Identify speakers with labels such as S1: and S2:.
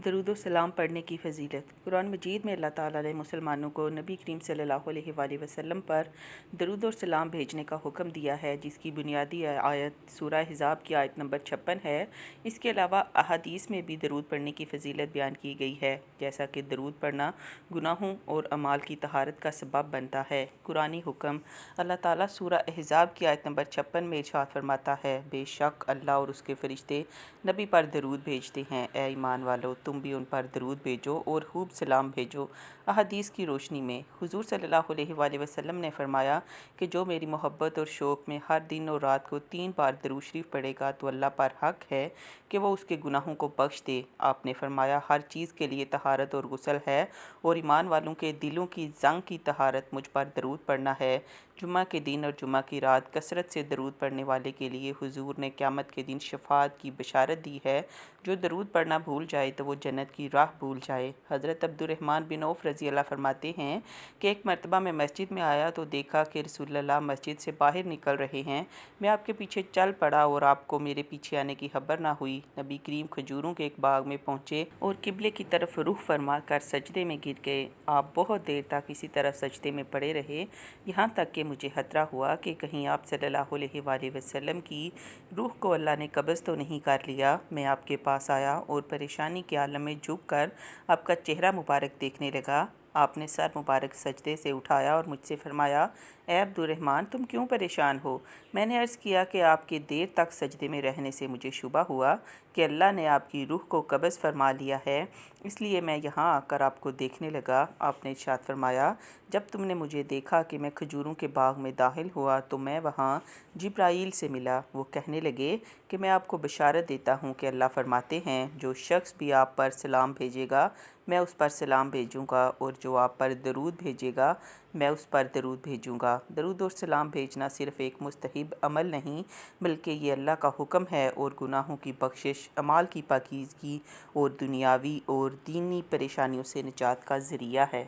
S1: درود و سلام پڑھنے کی فضیلت۔ قرآن مجید میں اللہ تعالیٰ نے مسلمانوں کو نبی کریم صلی اللہ علیہ وآلہ وسلم پر درود اور سلام بھیجنے کا حکم دیا ہے، جس کی بنیادی آیت سورہ احزاب کی آیت نمبر 56 ہے۔ اس کے علاوہ احادیث میں بھی درود پڑھنے کی فضیلت بیان کی گئی ہے، جیسا کہ درود پڑھنا گناہوں اور اعمال کی طہارت کا سبب بنتا ہے۔ قرآنی حکم: اللہ تعالیٰ سورہ احزاب کی آیت نمبر 56 میں ارشاد فرماتا ہے، بے شک اللہ اور اس کے فرشتے نبی پر درود بھیجتے ہیں۔ اے ایمان والو، تم بھی ان پر درود بھیجو اور خوب سلام بھیجو۔ احادیث کی روشنی میں حضور صلی اللہ علیہ وآلہ وسلم نے فرمایا کہ جو میری محبت اور شوق میں ہر دن اور رات کو 3 بار درود شریف پڑھے گا تو اللہ پر حق ہے کہ وہ اس کے گناہوں کو بخش دے۔ آپ نے فرمایا، ہر چیز کے لیے طہارت اور غسل ہے، اور ایمان والوں کے دلوں کی زنگ کی طہارت مجھ پر درود پڑھنا ہے۔ جمعہ کے دن اور جمعہ کی رات کثرت سے درود پڑھنے والے کے لیے حضور نے قیامت کے دن شفاعت کی بشارت دی ہے۔ جو درود پڑھنا بھول جائے تو وہ جنت کی راہ بھول جائے۔ حضرت عبد الرحمن بن عوف رضی اللہ فرماتے ہیں کہ ایک مرتبہ میں مسجد میں آیا تو دیکھا کہ رسول اللہ مسجد سے باہر نکل رہے ہیں۔ میں آپ کے پیچھے چل پڑا اور آپ کو میرے پیچھے آنے کی خبر نہ ہوئی۔ نبی کریم کھجوروں کے ایک باغ میں پہنچے اور قبلے کی طرف رخ فرما کر سجدے میں گر گئے۔ آپ بہت دیر تک اسی طرح سجدے میں پڑے رہے، یہاں تک کہ مجھے خطرہ ہوا کہ کہیں آپ صلی اللہ علیہ وآلہ وسلم کی روح کو اللہ نے قبض تو نہیں کر لیا۔ میں آپ کے پاس آیا اور پریشانی کے عالم میں جھک کر آپ کا چہرہ مبارک دیکھنے لگا۔ آپ نے سر مبارک سجدے سے اٹھایا اور مجھ سے فرمایا، اے عبد الرحمن، تم کیوں پریشان ہو؟ میں نے عرض کیا کہ آپ کے دیر تک سجدے میں رہنے سے مجھے شبہ ہوا کہ اللہ نے آپ کی روح کو قبض فرما لیا ہے، اس لیے میں یہاں آ کر آپ کو دیکھنے لگا۔ آپ نے ارشاد فرمایا، جب تم نے مجھے دیکھا کہ میں کھجوروں کے باغ میں داخل ہوا تو میں وہاں جبرائیل سے ملا۔ وہ کہنے لگے کہ میں آپ کو بشارت دیتا ہوں کہ اللہ فرماتے ہیں، جو شخص بھی آپ پر سلام بھیجے گا میں اس پر سلام بھیجوں گا، اور جو آپ پر درود بھیجے گا میں اس پر درود بھیجوں گا۔ درود اور سلام بھیجنا صرف ایک مستحب عمل نہیں بلکہ یہ اللہ کا حکم ہے اور گناہوں کی بخشش، اعمال کی پاکیزگی اور دنیاوی اور دینی پریشانیوں سے نجات کا ذریعہ ہے۔